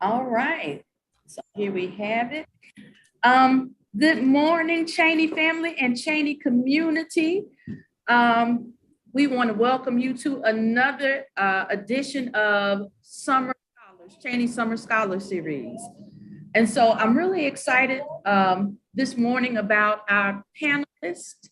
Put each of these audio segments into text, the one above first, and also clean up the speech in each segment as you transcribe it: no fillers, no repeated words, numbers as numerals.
All right, so here we have it. Good morning, Cheney family and Cheney community. We want to welcome you to another edition of Summer Scholars, Cheney Summer Scholar Series. And so I'm really excited this morning about our panelists.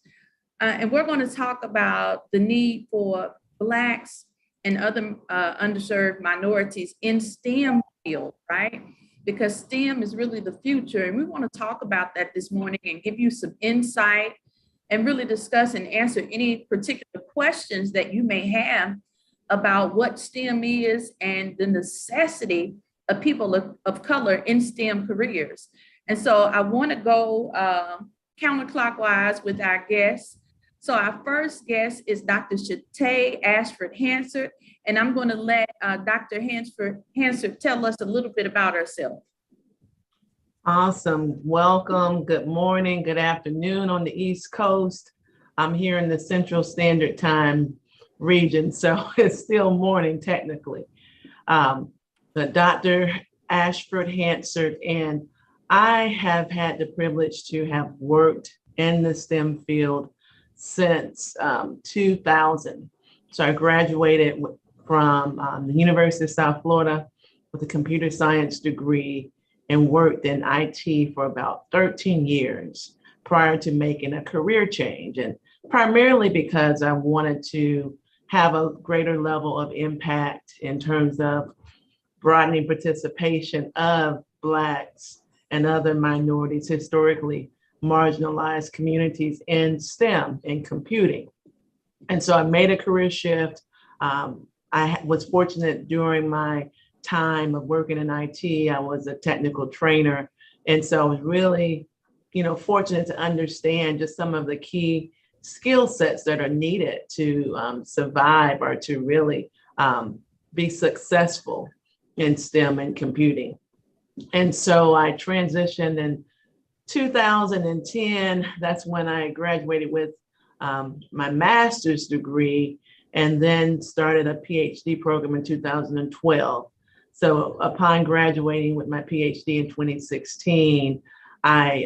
And we're going to talk about the need for Blacks and other underserved minorities in STEM field, right? Because STEM is really the future. And we want to talk about that this morning and give you some insight and really discuss and answer any particular questions that you may have about what STEM is and the necessity of people of color in STEM careers. And so I want to go counterclockwise with our guests. So our first guest is Dr. Chateau Ashford Hanson, and I'm going to let Dr. Hansard tell us a little bit about herself. Awesome. Welcome. Good morning. Good afternoon on the East Coast. I'm here in the Central Standard Time region, so it's still morning technically. Dr. Ashford Hanson, and I have had the privilege to have worked in the STEM field since 2000. So I graduated from the University of South Florida with a computer science degree and worked in IT for about 13 years prior to making a career change. And primarily because I wanted to have a greater level of impact in terms of broadening participation of Blacks and other minorities, historically marginalized communities in STEM, in computing. And so I made a career shift. I was fortunate during my time of working in IT, I was a technical trainer. And so I was really, fortunate to understand just some of the key skill sets that are needed to survive or to really be successful in STEM and computing. And so I transitioned in 2010. That's when I graduated with my master's degree and then started a PhD program in 2012. So upon graduating with my PhD in 2016, I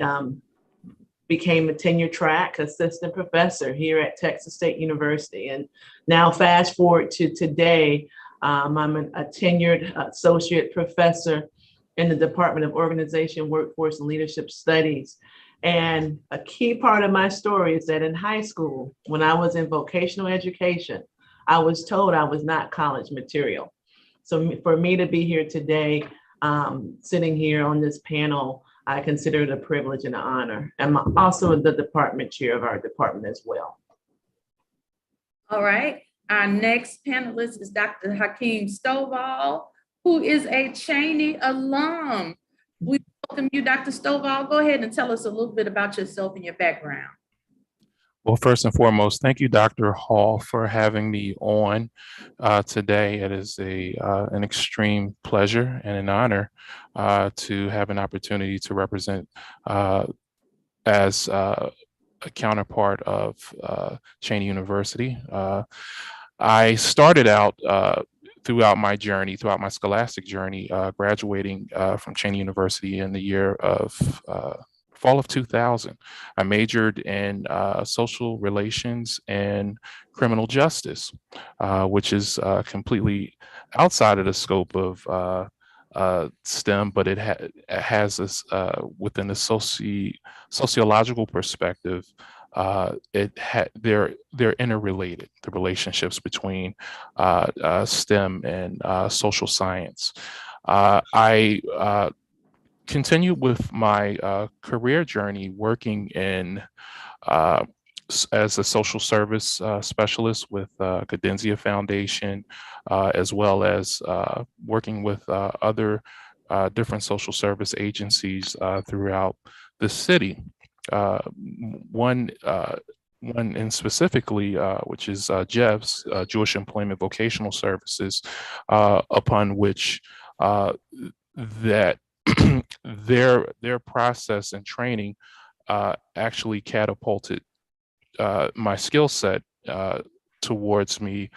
became a tenure track assistant professor here at Texas State University. And now fast forward to today, I'm a tenured associate professor in the Department of Organization, Workforce, and Leadership Studies. And a key part of my story is that in high school, when I was in vocational education, I was told I was not college material. So for me to be here today, sitting here on this panel, I consider it a privilege and an honor. I'm also the department chair of our department as well. All right. Our next panelist is Dr. Hakeem Stovall, who is a Cheney alum. We welcome you, Dr. Stovall. Go ahead and tell us a little bit about yourself and your background. Well, first and foremost, thank you, Dr. Hall, for having me on today. It is an extreme pleasure and an honor to have an opportunity to represent as a counterpart of Cheney University. I started out throughout my scholastic journey, graduating from Cheney University in the year of fall of 2000. I majored in social relations and criminal justice, which is completely outside of the scope of STEM, but it has this within the sociological perspective. They're interrelated, the relationships between STEM and social science. I continued with my career journey working in as a social service specialist with Cadenzia Foundation, as well as working with other different social service agencies throughout the city. One in specifically, which is Jeff's Jewish Employment Vocational Services, upon which that their process and training actually catapulted my skill set towards me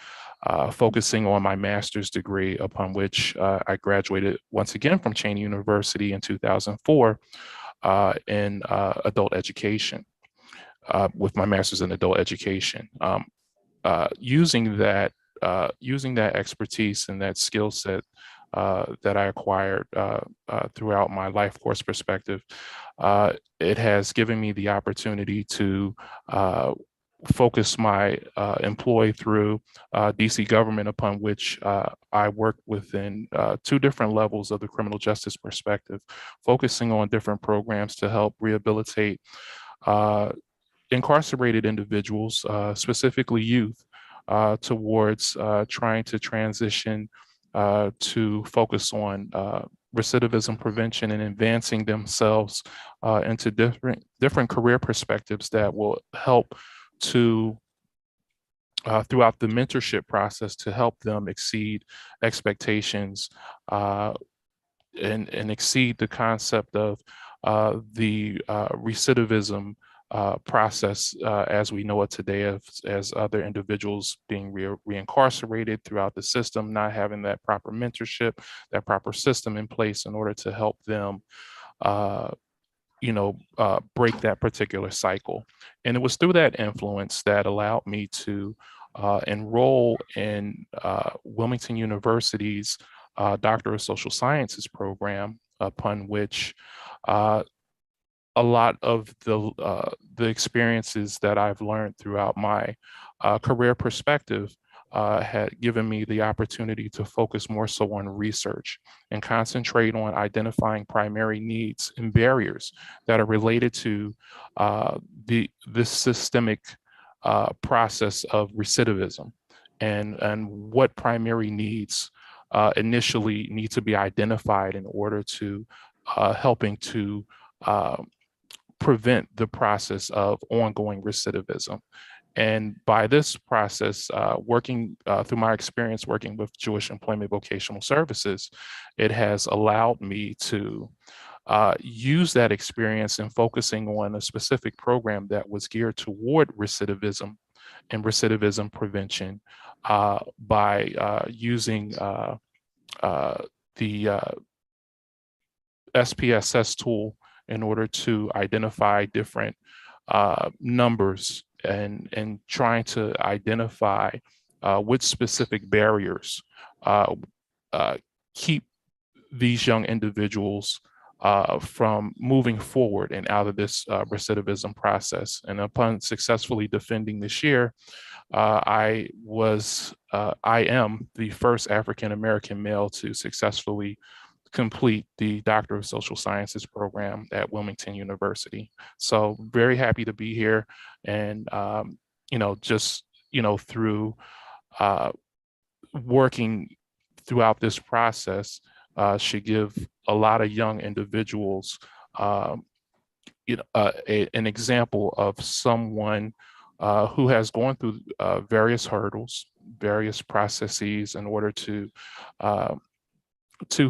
focusing on my master's degree, upon which I graduated once again from Cheney University in 2004 in adult education, with my master's in adult education. Using that expertise and that skill set that I acquired throughout my life course perspective, it has given me the opportunity to focus my employ through DC government, upon which I work within two different levels of the criminal justice perspective, focusing on different programs to help rehabilitate incarcerated individuals, specifically youth, towards trying to transition to focus on recidivism prevention and advancing themselves into different career perspectives that will help to throughout the mentorship process to help them exceed expectations and exceed the concept of the recidivism process as we know it today, as other individuals being reincarcerated throughout the system, not having that proper mentorship, that proper system in place in order to help them break that particular cycle. And it was through that influence that allowed me to enroll in Wilmington University's Doctor of Social Sciences program, upon which a lot of the experiences that I've learned throughout my career perspective had given me the opportunity to focus more so on research and concentrate on identifying primary needs and barriers that are related to this systemic process of recidivism, and what primary needs initially need to be identified in order to helping to prevent the process of ongoing recidivism. And by this process, working through my experience working with Jewish Employment Vocational Services, it has allowed me to use that experience in focusing on a specific program that was geared toward recidivism and recidivism prevention by using the SPSS tool in order to identify different numbers and trying to identify which specific barriers keep these young individuals from moving forward and out of this recidivism process. And upon successfully defending this year, I am the first African-American male to successfully complete the Doctor of Social Sciences program at Wilmington University. So very happy to be here, and through working throughout this process should give a lot of young individuals an example of someone who has gone through various hurdles, various processes in order to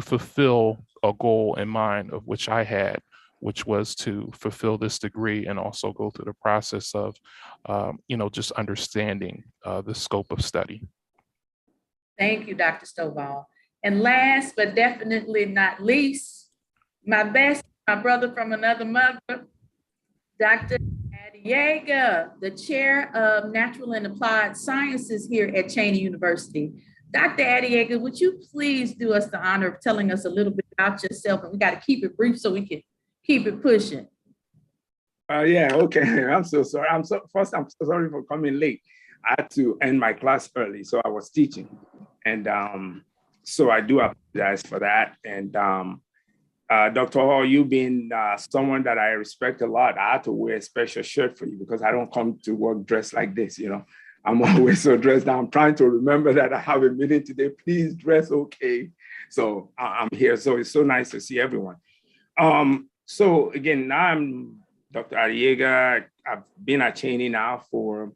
fulfill a goal in mind of which I had, which was to fulfill this degree and also go through the process of, just understanding the scope of study. Thank you, Dr. Stovall. And last but definitely not least, my brother from another mother, Dr. Adiega, the chair of Natural and Applied Sciences here at Cheney University. Dr. Adiega, would you please do us the honor of telling us a little bit about yourself? And we got to keep it brief so we can keep it pushing. Yeah, okay. I'm so sorry. I'm so sorry for coming late. I had to end my class early, so I was teaching. And so I do apologize for that. And Dr. Hall, you being someone that I respect a lot, I had to wear a special shirt for you because I don't come to work dressed like this, I'm always so dressed down. I'm trying to remember that I have a meeting today. Please dress okay. So I'm here. So it's so nice to see everyone. So again, now I'm Dr. Adiega. I've been at Cheney now for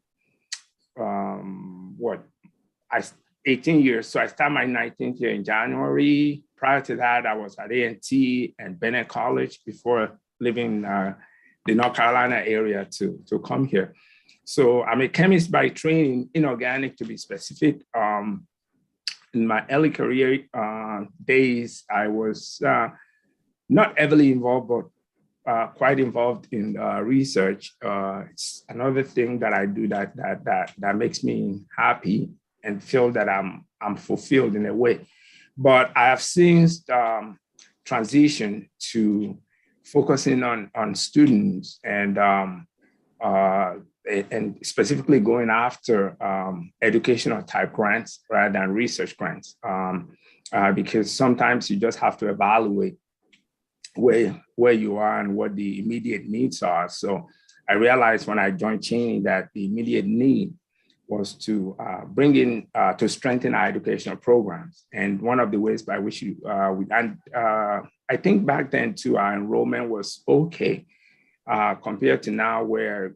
18 years. So I started my 19th year in January. Prior to that, I was at A&T and Bennett College before leaving the North Carolina area to come here. So I'm a chemist by training, inorganic to be specific. In my early career days, I was not heavily involved, but quite involved in research. It's another thing that I do that makes me happy and feel that I'm fulfilled in a way. But I have since transitioned to focusing on students and specifically going after educational type grants rather than research grants, because sometimes you just have to evaluate where you are and what the immediate needs are. So I realized when I joined Cheney that the immediate need was to bring in, to strengthen our educational programs. And one of the ways by which I think back then too, our enrollment was okay compared to now where,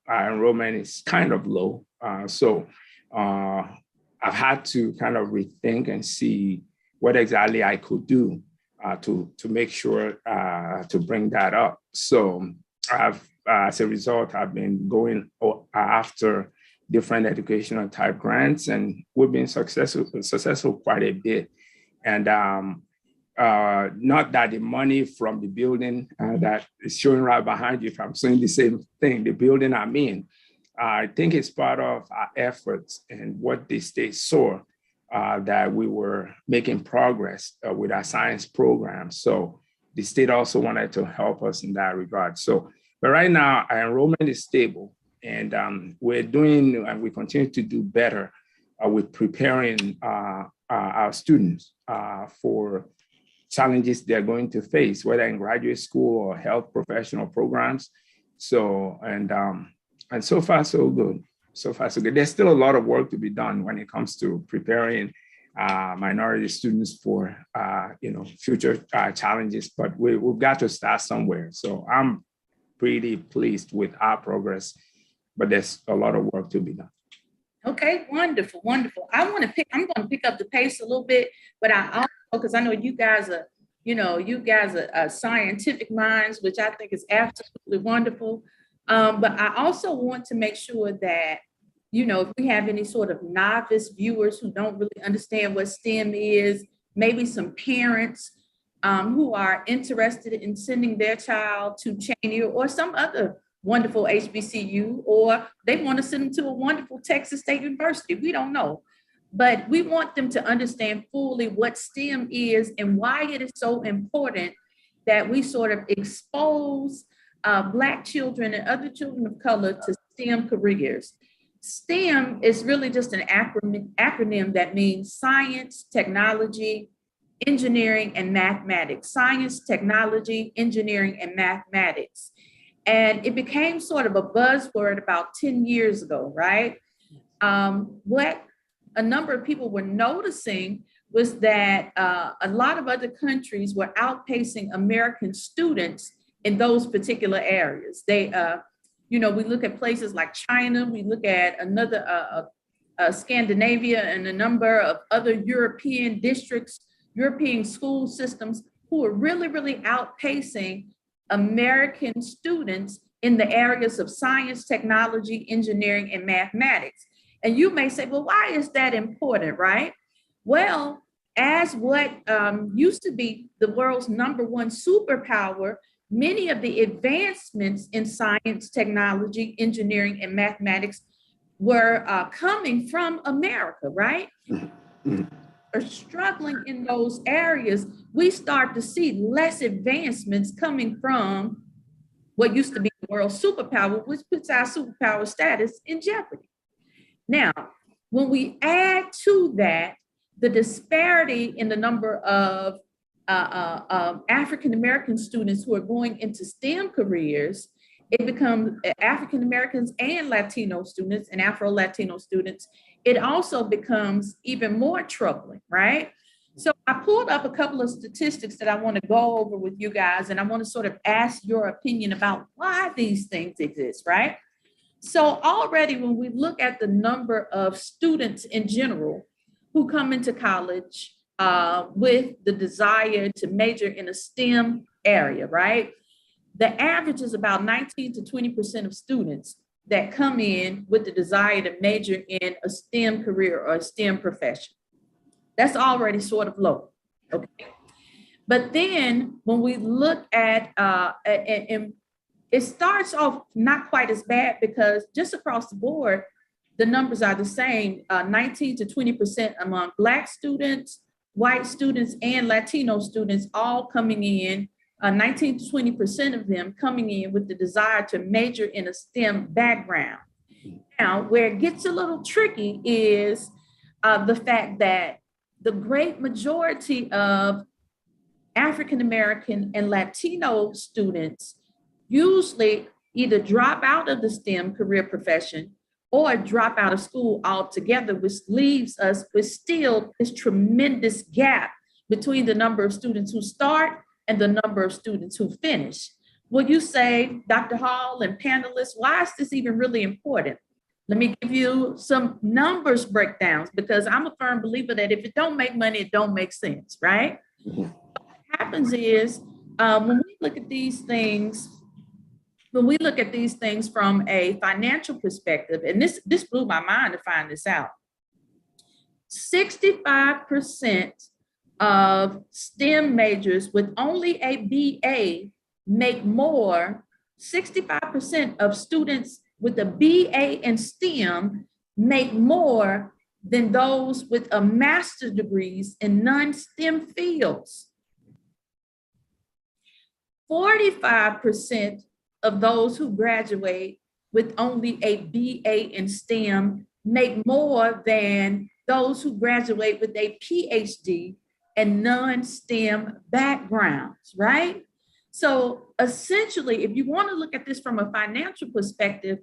our enrollment is kind of low. So I've had to kind of rethink and see what exactly I could do to make sure to bring that up. So as a result, I've been going after different educational type grants, and we've been successful quite a bit. And not that the money from the building that is showing right behind you, if I'm saying the same thing, the building I'm in, I think it's part of our efforts and what the state saw that we were making progress with our science program. So the state also wanted to help us in that regard. So, but right now our enrollment is stable, and we're doing, and we continue to do better with preparing our students for challenges they're going to face, whether in graduate school or health professional programs. So, and so far, so good. So far, so good. There's still a lot of work to be done when it comes to preparing minority students for, future challenges, but we've got to start somewhere. So I'm pretty pleased with our progress, but there's a lot of work to be done. Okay, wonderful, wonderful. I'm going to pick up the pace a little bit, but I also, because I know you guys are scientific minds, which I think is absolutely wonderful. But I also want to make sure that, if we have any sort of novice viewers who don't really understand what STEM is, maybe some parents who are interested in sending their child to Cheney or some other wonderful HBCU, or they want to send them to a wonderful Texas State University. We don't know. But we want them to understand fully what STEM is and why it is so important that we sort of expose Black children and other children of color to STEM careers. STEM is really just an acronym that means science, technology, engineering, and mathematics. Science, technology, engineering, and mathematics. And it became sort of a buzzword about 10 years ago, right? What a number of people were noticing was that a lot of other countries were outpacing American students in those particular areas. They, we look at places like China, we look at another Scandinavia and a number of other European districts, European school systems who are really, really outpacing American students in the areas of science, technology, engineering, and mathematics. And you may say, well, why is that important, right? Well, as what used to be the world's #1 superpower, many of the advancements in science, technology, engineering, and mathematics were coming from America, right? Are struggling in those areas, we start to see less advancements coming from what used to be the world's superpower, which puts our superpower status in jeopardy. Now, when we add to that the disparity in the number of African-American students who are going into STEM careers, it becomes African-Americans and Latino students and Afro-Latino students, it also becomes even more troubling, right? So I pulled up a couple of statistics that I want to go over with you guys, and I want to sort of ask your opinion about why these things exist, right? So already when we look at the number of students in general who come into college with the desire to major in a STEM area, right? The average is about 19 to 20% of students that come in with the desire to major in a STEM career or a STEM profession. That's already sort of low, okay? But then when we look at, and it starts off not quite as bad, because just across the board, the numbers are the same, 19 to 20% among Black students, white students, and Latino students, all coming in, 19 to 20% of them coming in with the desire to major in a STEM background. Now, where it gets a little tricky is the fact that the great majority of African-American and Latino students usually either drop out of the STEM career profession or drop out of school altogether, which leaves us with still this tremendous gap between the number of students who start and the number of students who finish. Will you say, Dr. Hall and panelists, why is this even really important? Let me give you some numbers breakdowns, because I'm a firm believer that if it don't make money, it don't make sense, right? What happens is when we look at these things, from a financial perspective, and this blew my mind to find this out, 65% of STEM majors with only a BA make more, 65% of students with a BA in STEM make more than those with a master's degrees in non-STEM fields. 45% of those who graduate with only a BA in STEM make more than those who graduate with a PhD and non-STEM backgrounds, right? So essentially, if you want to look at this from a financial perspective,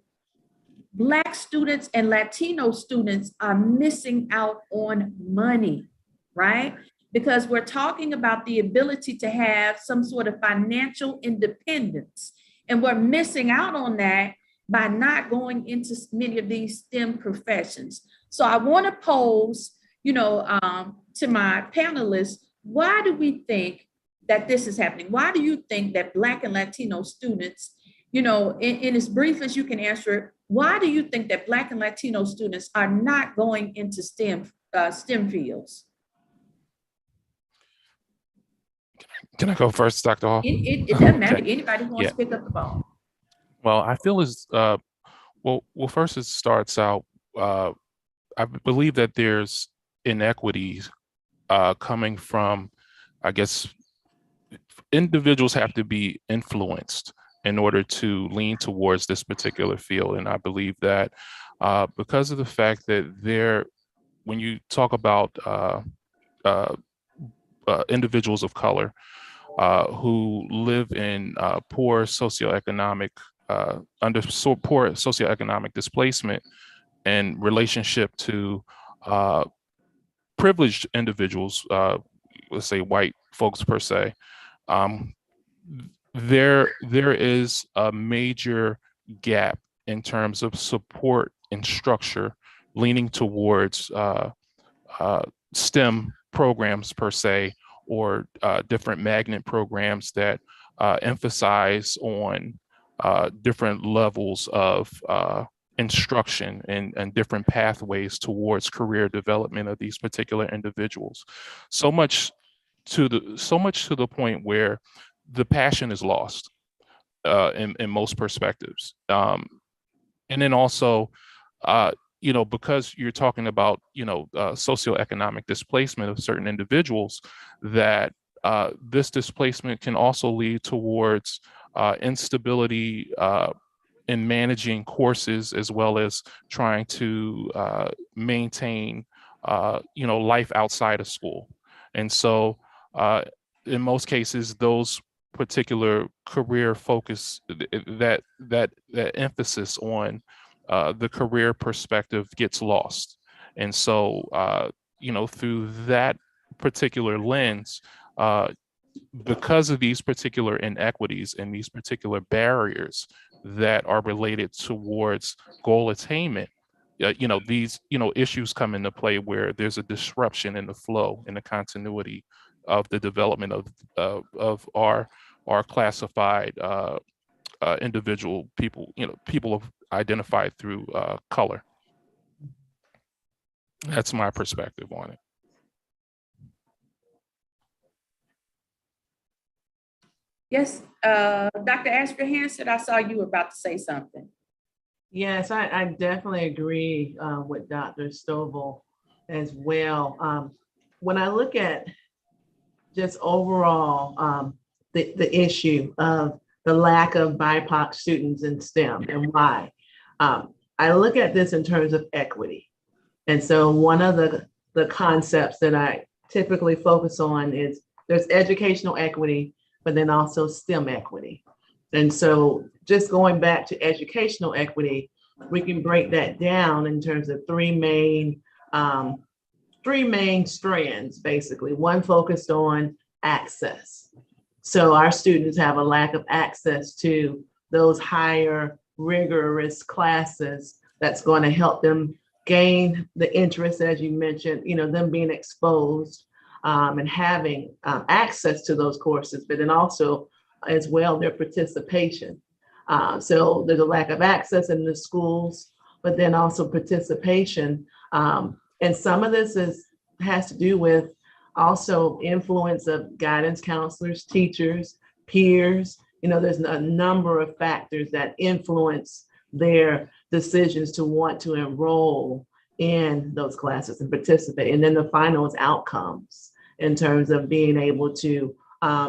Black students and Latino students are missing out on money, right? Because we're talking about the ability to have some sort of financial independence. And we're missing out on that by not going into many of these STEM professions. So I want to pose, to my panelists, why do we think that this is happening? Why do you think that Black and Latino students, in as brief as you can answer it, why do you think that Black and Latino students are not going into STEM fields? Can I go first, Dr. Hall? It doesn't matter. Anybody who wants to pick up the ball. Well, I feel well, first it starts out, I believe that there's inequities coming from, I guess, individuals have to be influenced in order to lean towards this particular field. And I believe that because of the fact that when you talk about individuals of color who live in poor socioeconomic displacement in relationship to privileged individuals, let's say white folks per se, there is a major gap in terms of support and structure leaning towards STEM programs per se, or different magnet programs that emphasize on different levels of instruction and different pathways towards career development of these particular individuals. So much to the point where the passion is lost in most perspectives. And then also, because you're talking about, socioeconomic displacement of certain individuals, that this displacement can also lead towards instability in managing courses, as well as trying to maintain, life outside of school. And so in most cases, those particular career focus, that emphasis on the career perspective gets lost. And so, through that particular lens, because of these particular inequities and these particular barriers that are related towards goal attainment, these, issues come into play where there's a disruption in the flow and the continuity of the development of our classified individual people, people of identified through color. That's my perspective on it. Yes, Dr. Ashford Hanson, I saw you were about to say something. Yes, I definitely agree with Dr. Stovall as well. When I look at just overall the issue of the lack of BIPOC students in STEM and why, I look at this in terms of equity. And so one of the concepts that I typically focus on is there's educational equity, but then also STEM equity. And so just going back to educational equity, we can break that down in terms of three main strands, basically. One focused on access. So our students have a lack of access to those higher rigorous classes that's going to help them gain the interest, as you mentioned, them being exposed and having access to those courses, but then also as well their participation. So there's a lack of access in the schools, but then also participation. And some of this has to do with also influence of guidance counselors, teachers, peers. There's a number of factors that influence their decisions to want to enroll in those classes and participate. And then the final is outcomes in terms of being able to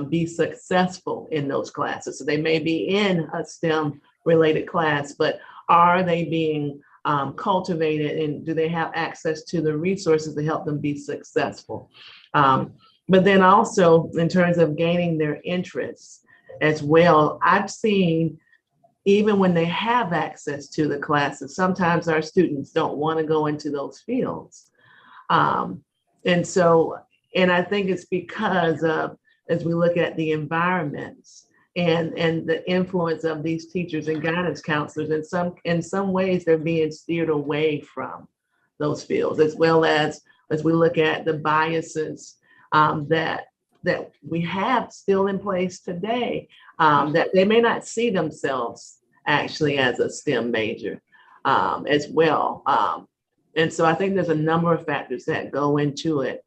be successful in those classes. So they may be in a STEM related class, but are they being cultivated, and do they have access to the resources to help them be successful? But then also in terms of gaining their interests as well, I've seen even when they have access to the classes, sometimes our students don't want to go into those fields. And I think it's because of, as we look at the environments and the influence of these teachers and guidance counselors, in some ways they're being steered away from those fields, as well as we look at the biases that we have still in place today, that they may not see themselves actually as a STEM major as well. And so I think there's a number of factors that go into it.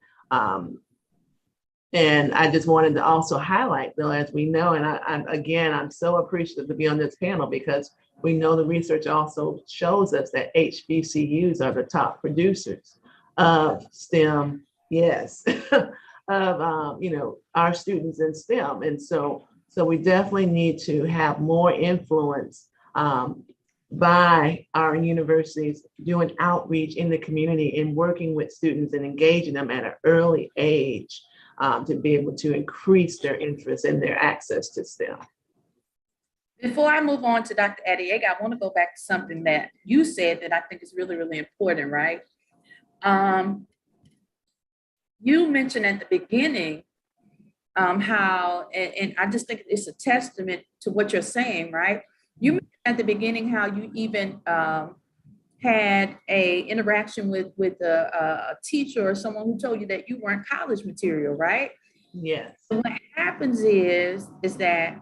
And I just wanted to also highlight, though, as we know, and I'm so appreciative to be on this panel, because we know the research also shows us that HBCUs are the top producers of STEM, yes, of our students in STEM. And so we definitely need to have more influence by our universities doing outreach in the community and working with students and engaging them at an early age to be able to increase their interest and their access to STEM. Before I move on to Dr. Adiega, I want to go back to something that you said that I think is really, really important, right? You mentioned at the beginning how, and I just think it's a testament to what you're saying, right? You mentioned at the beginning how you even had a interaction with a teacher or someone who told you that you weren't college material, right? Yes. So what happens is that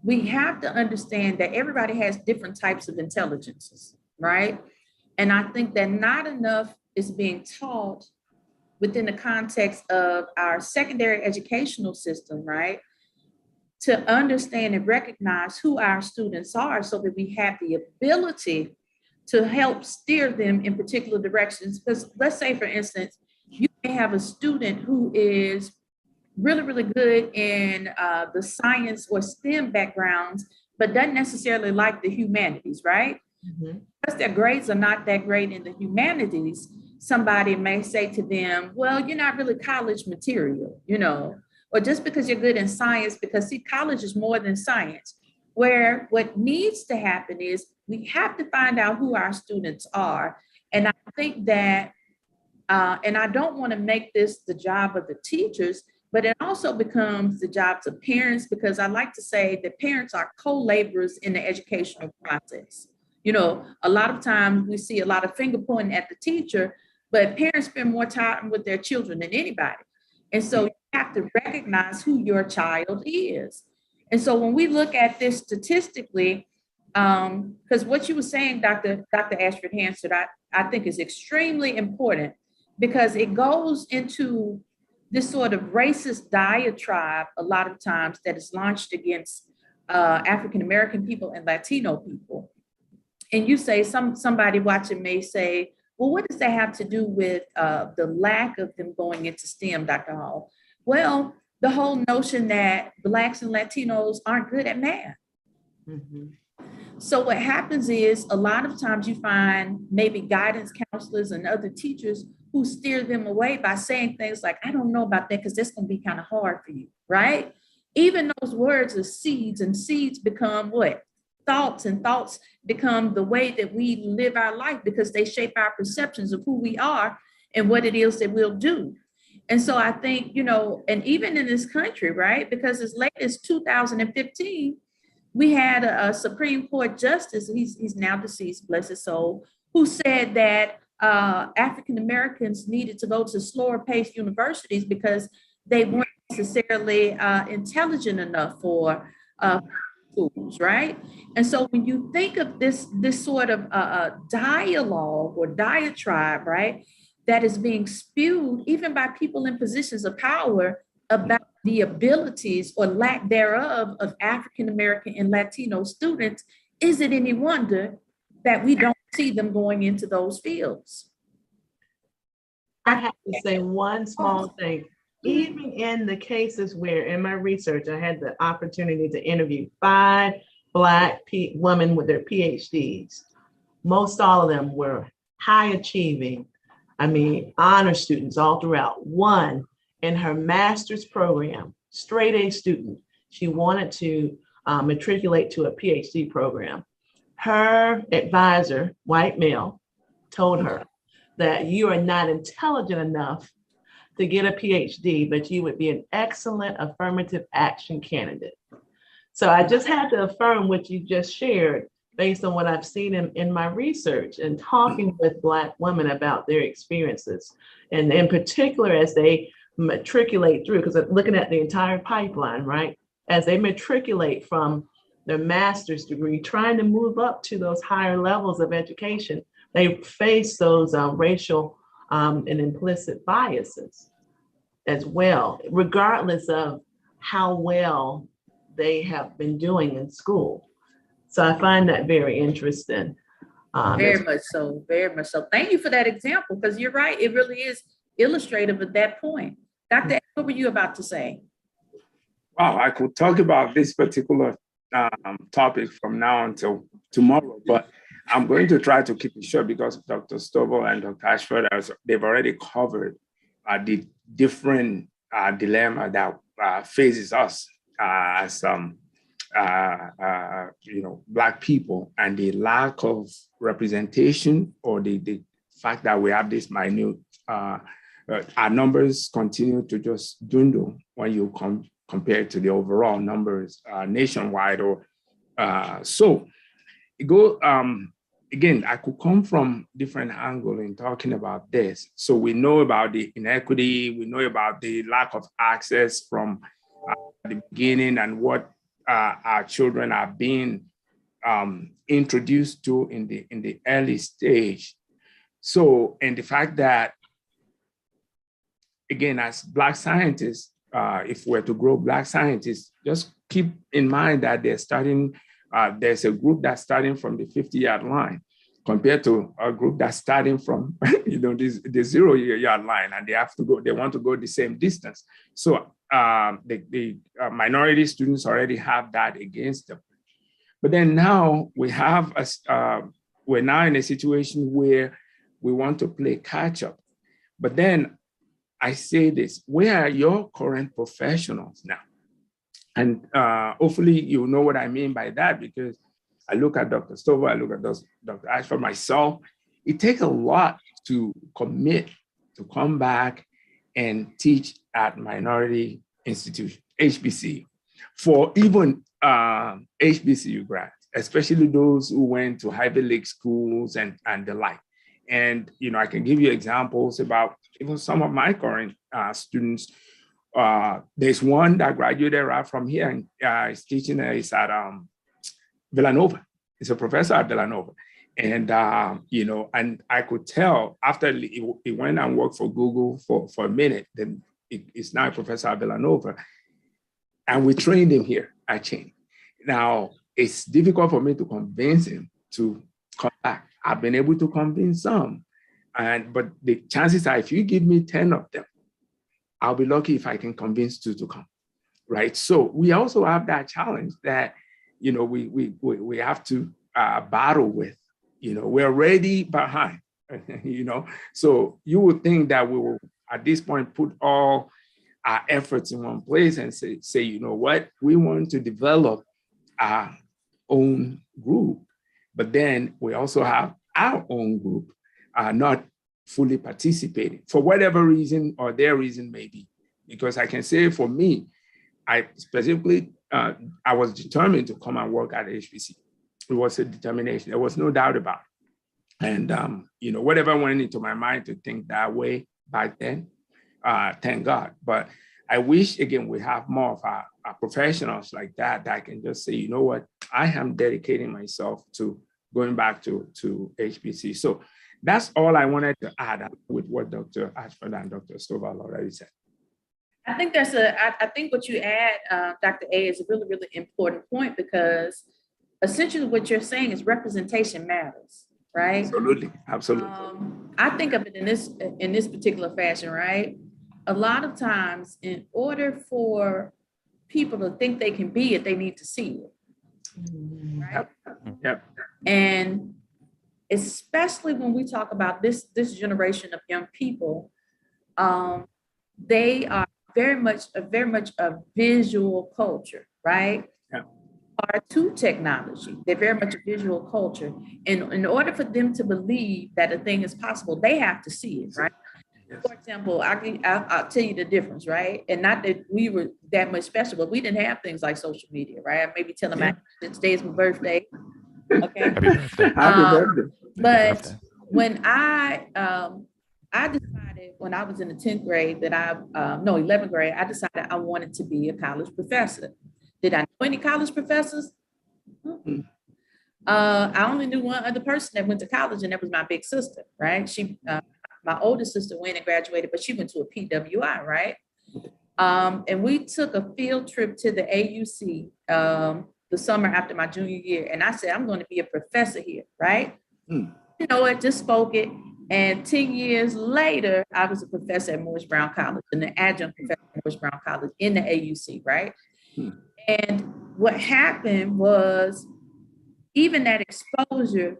we have to understand that everybody has different types of intelligences, right? And I think that not enough is being taught within the context of our secondary educational system, right? To understand and recognize who our students are so that we have the ability to help steer them in particular directions. Because let's say, for instance, you may have a student who is really, really good in the science or STEM backgrounds, but doesn't necessarily like the humanities, right? Mm-hmm. Because their grades are not that great in the humanities, somebody may say to them, well, you're not really college material, or just because you're good in science, because see, college is more than science. Where what needs to happen is we have to find out who our students are. And I think that, and I don't want to make this the job of the teachers, but it also becomes the jobs of parents, because I like to say that parents are co-laborers in the educational process. A lot of times we see a lot of finger pointing at the teacher, but parents spend more time with their children than anybody. And so you have to recognize who your child is. And so when we look at this statistically, Because what you were saying, Dr. Ashford Hanson, I think is extremely important because it goes into this sort of racist diatribe a lot of times that is launched against African American people and Latino people. And you say somebody watching may say, well, what does that have to do with the lack of them going into STEM, Dr. Hall? Well, the whole notion that Blacks and Latinos aren't good at math. Mm-hmm. So what happens is a lot of times you find maybe guidance counselors and other teachers who steer them away by saying things like, I don't know about that because that's going to be kind of hard for you, right? Even those words are seeds, and seeds become what? Thoughts, and thoughts become the way that we live our life because they shape our perceptions of who we are and what it is that we'll do. And so I think, and even in this country, right? Because as late as 2015, we had a Supreme Court justice, he's now deceased, bless his soul, who said that African Americans needed to go to slower paced universities because they weren't necessarily intelligent enough for schools, right? And so when you think of this sort of dialogue or diatribe, right, that is being spewed even by people in positions of power about the abilities or lack thereof of African American and Latino students, is it any wonder that we don't see them going into those fields? I have to say one small thing. Even in the cases where in my research, I had the opportunity to interview 5 Black women with their PhDs. Most all of them were high achieving, honor students all throughout. One in her master's program, straight A student, she wanted to matriculate to a PhD program. Her advisor, white male, told her that you are not intelligent enough to get a PhD, but you would be an excellent affirmative action candidate. So I just had to affirm what you just shared based on what I've seen in my research and talking with Black women about their experiences. And in particular, as they matriculate through, because I'm looking at the entire pipeline, right? As they matriculate from their master's degree, trying to move up to those higher levels of education, they face those racial and implicit biases as well, regardless of how well they have been doing in school. So I find that very interesting. Very much so, very much so. Thank you for that example, because you're right, it really is illustrative at that point. Dr. What were you about to say? Wow, I could talk about this particular topic from now until tomorrow, but I'm going to try to keep it short because Dr. Stovall and Dr. Ashford, they've already covered the different dilemma that faces us as Black people, and the lack of representation, or the fact that we have this minute, our numbers continue to just dwindle when you compare to the overall numbers nationwide. So again, I could come from different angle in talking about this. So we know about the inequity, we know about the lack of access from the beginning, and what our children are being introduced to in the early stage. So, and the fact that, again, as Black scientists, if we're to grow Black scientists, just keep in mind that there's a group that's starting from the 50-yard line compared to a group that's starting from the 0-yard line, and they want to go the same distance. So the minority students already have that against them. But then now we're now in a situation where we want to play catch up. But then I say this: where are your current professionals now? And hopefully you know what I mean by that, because I look at Dr. Stovall, I look at Dr. Ashford, myself. It takes a lot to commit to come back and teach at minority institution, HBCU, for even HBCU grads, especially those who went to Ivy League schools and the like. And I can give you examples about even some of my current students. There's one that graduated right from here and is teaching. Is at Villanova. He's a professor at Villanova. And, and I could tell after he went and worked for Google for a minute, then he's now a professor at Villanova. And we trained him here at Chain. Now, it's difficult for me to convince him to come back. I've been able to convince some. But the chances are, if you give me 10 of them, I'll be lucky if I can convince 2 to come, right? So we also have that challenge that, we have to battle with. We're already behind, So you would think that we will, at this point, put all our efforts in one place and say, you know what, we want to develop our own group, but then we also have our own group not fully participating for whatever reason or their reason may be. Because I can say for me, I specifically, I was determined to come and work at HBC. It was a determination. There was no doubt about it. And, whatever went into my mind to think that way back then, thank God. But I wish, again, we have more of our professionals like that can just say, you know what, I am dedicating myself to going back to HBC. So that's all I wanted to add with what Dr. Ashford and Dr. Stovall already said. I think I think what you add, Dr. A, is a really, really important point, because essentially what you're saying is representation matters, right? Absolutely. I think of it in this particular fashion, right? A lot of times, in order for people to think they can be it, they need to see it, right? Yep. And especially when we talk about this generation of young people, they are very much a visual culture, right? Yeah. Are to technology. They're very much a visual culture. And in order for them to believe that a thing is possible, they have to see it, right? Yes. For example, I'll tell you the difference, right? And not that we were that much special, but we didn't have things like social media, right? I maybe tell them today's my birthday. Okay. Happy birthday. Happy birthday. But when I decided when I was in the 10th grade that 11th grade, I decided I wanted to be a college professor. Did I know any college professors? Mm-hmm. I only knew one other person that went to college, and that was my big sister, right? She, my older sister went and graduated, but she went to a PWI, right? And we took a field trip to the AUC the summer after my junior year. And I said, I'm going to be a professor here, right? You know what, just spoke it. And 10 years later, I was a professor at Morris Brown College, and an adjunct professor at Morris Brown College in the AUC, right? And what happened was, even that exposure,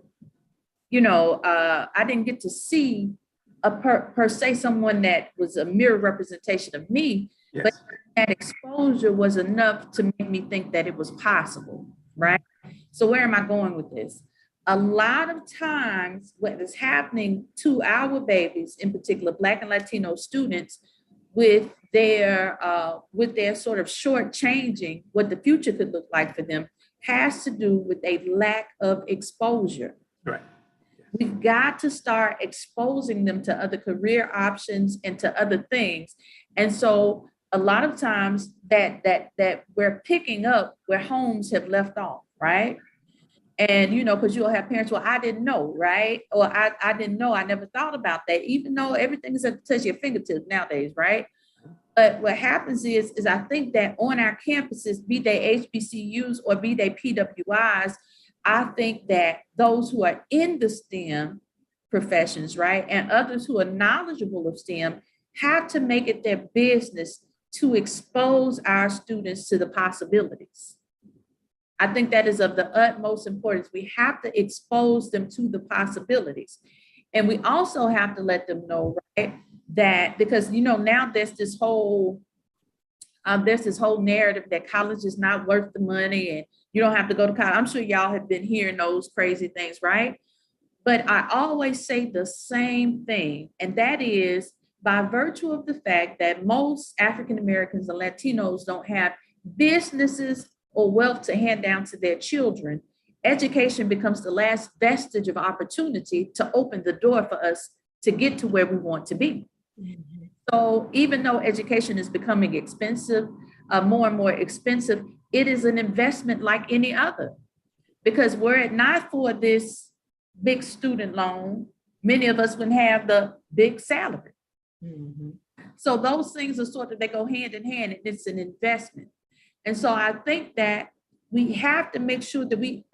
I didn't get to see per se someone that was a mirror representation of me, yes. But that exposure was enough to make me think that it was possible, right? So where am I going with this? A lot of times what is happening to our babies, in particular, Black and Latino students, with their sort of shortchanging what the future could look like for them, has to do with a lack of exposure. Right. We've got to start exposing them to other career options and to other things. And so a lot of times that we're picking up where homes have left off, right? And, because you'll have parents, well, I didn't know, right? Or I didn't know, I never thought about that, even though everything is at the touch of your fingertips nowadays, right? But what happens is I think that on our campuses, be they HBCUs or be they PWIs, I think that those who are in the STEM professions, right, and others who are knowledgeable of STEM have to make it their business to expose our students to the possibilities. I think that is of the utmost importance. We have to expose them to the possibilities. And we also have to let them know, right, that because, now there's this whole narrative that college is not worth the money and you don't have to go to college. I'm sure y'all have been hearing those crazy things, right? But I always say the same thing, and that is by virtue of the fact that most African Americans and Latinos don't have businesses or wealth to hand down to their children, education becomes the last vestige of opportunity to open the door for us to get to where we want to be. Mm-hmm. So even though education is becoming expensive, more and more expensive, it is an investment like any other. Because were it not for this big student loan, many of us wouldn't have the big salary. So those things are sort of, they go hand in hand, and it's an investment. And so I think that we have to make sure that we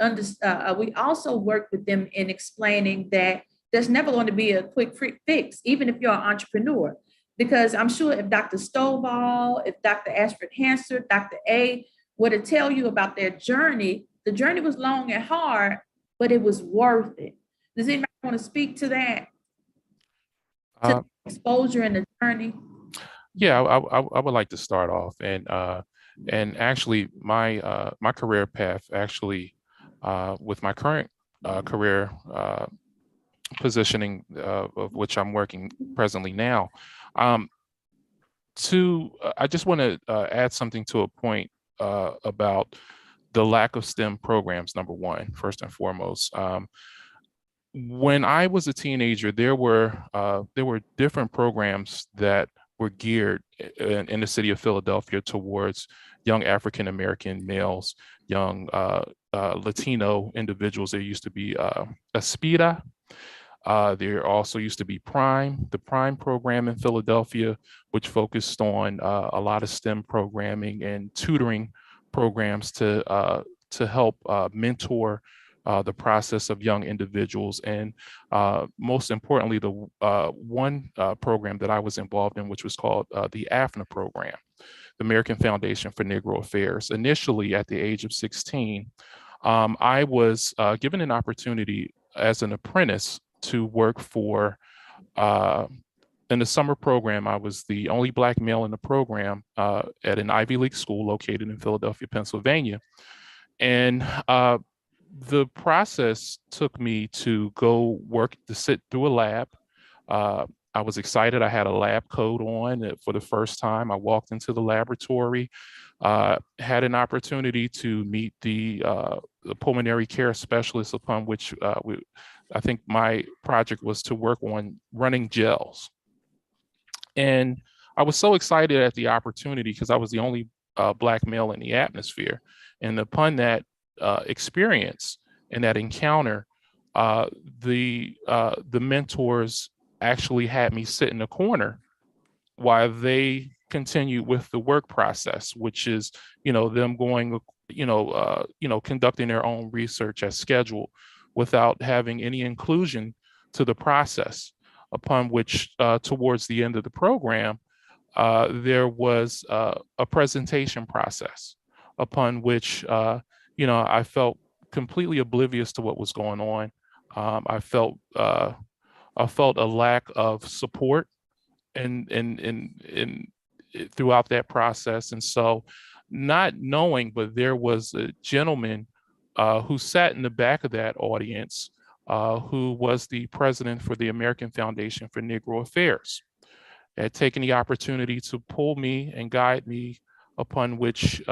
we also work with them in explaining that there's never going to be a quick fix, even if you're an entrepreneur. Because I'm sure if Dr. Stovall, if Dr. Ashford Hanson, Dr. A were to tell you about their journey, the journey was long and hard, but it was worth it. Does anybody want to speak to that? To exposure and the journey? Yeah, I would like to start off, and actually my my career path actually with my current career positioning of which I'm working presently now. I just want to add something to a point about the lack of STEM programs. Number one, first and foremost. When I was a teenager, there were different programs that were geared in the city of Philadelphia towards young African American males, young Latino individuals. There used to be S.T.E.M. There also used to be the Prime program in Philadelphia, which focused on a lot of STEM programming and tutoring programs to help mentor the process of young individuals. And most importantly, the one program that I was involved in, which was called the AFNA program, the American Foundation for Negro Affairs. Initially, at the age of 16, I was given an opportunity as an apprentice to work for, in the summer program, I was the only Black male in the program at an Ivy League school located in Philadelphia, Pennsylvania. And the process took me to go work, to sit through a lab. I was excited. I had a lab coat on for the first time. I walked into the laboratory, had an opportunity to meet the pulmonary care specialist, upon which I think my project was to work on running gels. And I was so excited at the opportunity because I was the only Black male in the atmosphere. And upon that experience and that encounter, the mentors actually had me sit in a corner while they continued with the work process, which is, them going, conducting their own research as scheduled without having any inclusion to the process. Upon which, towards the end of the program, there was a presentation process upon which, I felt completely oblivious to what was going on. I felt a lack of support in throughout that process. And so, not knowing, but there was a gentleman who sat in the back of that audience, who was the president for the American Foundation for Negro Affairs, had taken the opportunity to pull me and guide me, upon which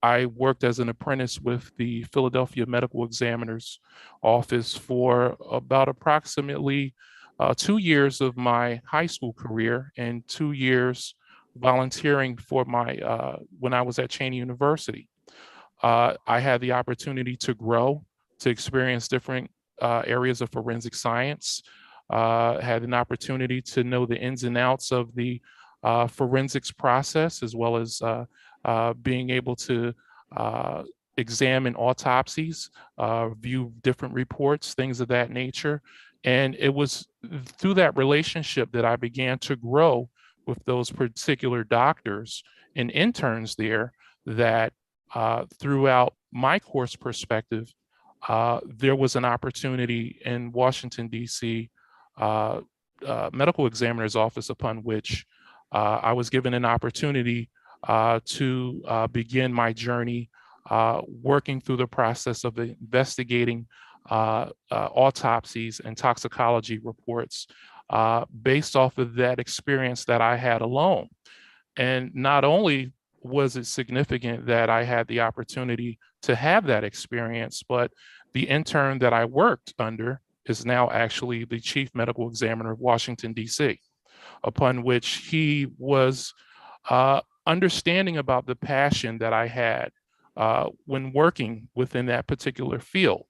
I worked as an apprentice with the Philadelphia Medical Examiner's Office for about approximately 2 years of my high school career and 2 years volunteering for my when I was at Cheney University. I had the opportunity to grow, to experience different areas of forensic science, had an opportunity to know the ins and outs of the forensics process, as well as being able to examine autopsies, view different reports, things of that nature. And it was through that relationship that I began to grow with those particular doctors and interns there, that throughout my course perspective, there was an opportunity in Washington, D.C., medical examiner's office, upon which I was given an opportunity to begin my journey working through the process of investigating autopsies and toxicology reports based off of that experience that I had alone. And not only was it significant that I had the opportunity to have that experience, but the intern that I worked under is now actually the chief medical examiner of Washington, D.C., upon which he was understanding about the passion that I had when working within that particular field.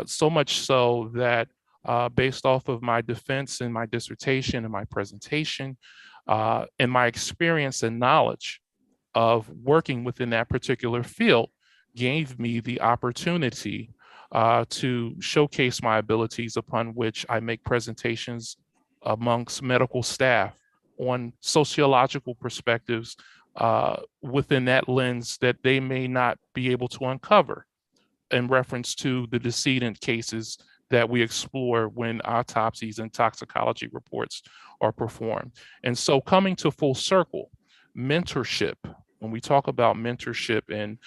So much so that based off of my defense and my dissertation and my presentation and my experience and knowledge of working within that particular field gave me the opportunity to showcase my abilities, upon which I make presentations amongst medical staff on sociological perspectives within that lens that they may not be able to uncover in reference to the decedent cases that we explore when autopsies and toxicology reports are performed. And so, coming to full circle, mentorship, when we talk about mentorship and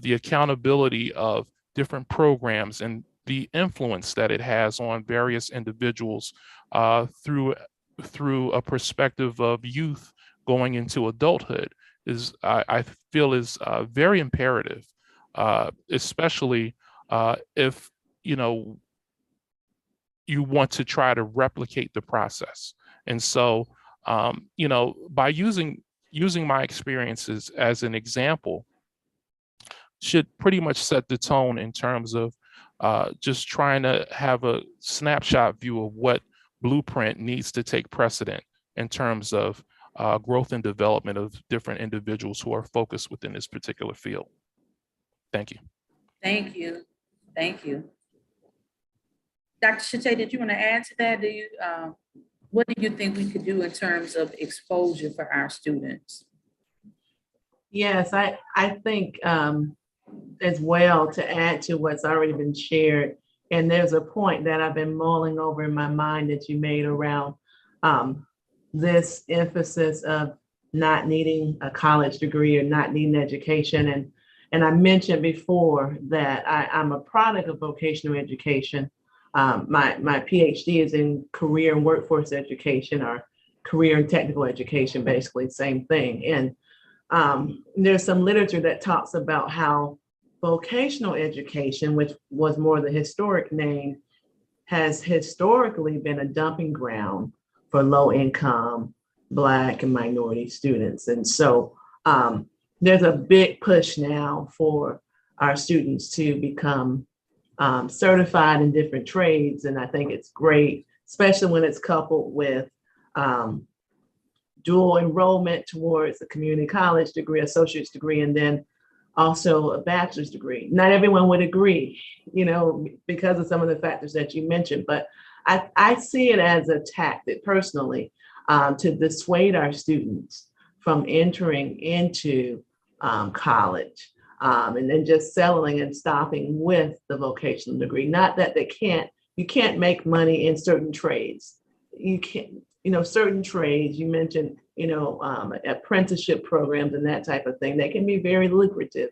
the accountability of different programs and the influence that it has on various individuals through a perspective of youth going into adulthood is, I feel, is very imperative, especially if you want to try to replicate the process. And so, by using my experiences as an example should pretty much set the tone in terms of just trying to have a snapshot view of what blueprint needs to take precedent in terms of growth and development of different individuals who are focused within this particular field. Thank you. Thank you. Thank you. Dr. Chateau, did you want to add to that? What do you think we could do in terms of exposure for our students? Yes, I think as well, to add to what's already been shared, and there's a point that I've been mulling over in my mind that you made around this emphasis of not needing a college degree or not needing education. And I mentioned before that I'm a product of vocational education. My PhD is in career and workforce education, or career and technical education, basically same thing. And there's some literature that talks about how vocational education, which was more the historic name, has historically been a dumping ground for low income Black and minority students. And so there's a big push now for our students to become certified in different trades. And I think it's great, especially when it's coupled with dual enrollment towards a community college degree, associate's degree, and then also a bachelor's degree. Not everyone would agree, because of some of the factors that you mentioned, but I see it as a tactic personally to dissuade our students from entering into college and then just settling and stopping with the vocational degree. Not that you can't make money in certain trades. You can't, certain trades, you mentioned, apprenticeship programs and that type of thing, they can be very lucrative.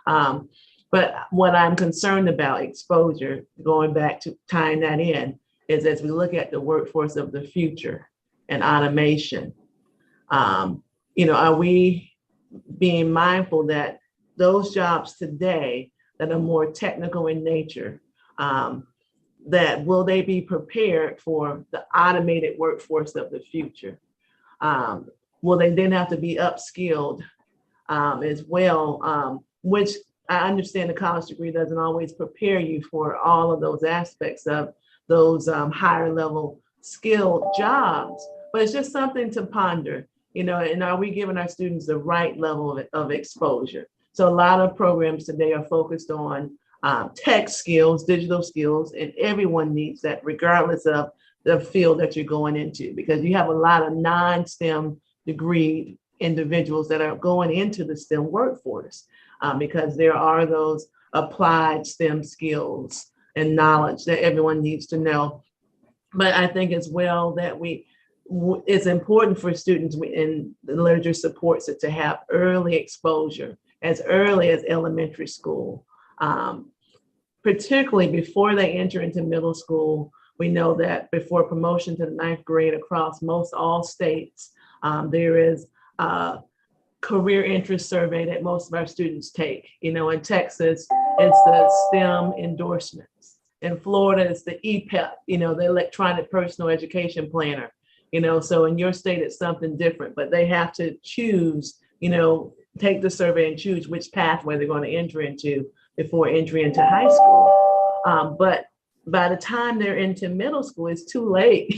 But what I'm concerned about, exposure, going back to tying that in, is as we look at the workforce of the future and automation, are we being mindful that those jobs today that are more technical in nature, that will they be prepared for the automated workforce of the future? Will they then have to be upskilled as well, which I understand the college degree doesn't always prepare you for all of those aspects of those higher level skilled jobs, but it's just something to ponder, and are we giving our students the right level of exposure? So a lot of programs today are focused on tech skills, digital skills, and everyone needs that regardless of the field that you're going into, because you have a lot of non-STEM degree individuals that are going into the STEM workforce because there are those applied STEM skills and knowledge that everyone needs to know. But I think as well that it's important for students, and the literature supports it, to have early exposure as early as elementary school, particularly before they enter into middle school. We know that before promotion to the 9th grade across most all states, there is a career interest survey that most of our students take. In Texas, it's the STEM endorsements. In Florida, it's the EPEP, the electronic personal education planner. So in your state, it's something different, but they have to choose, take the survey and choose which pathway they're going to enter into before entry into high school. But by the time they're into middle school, it's too late,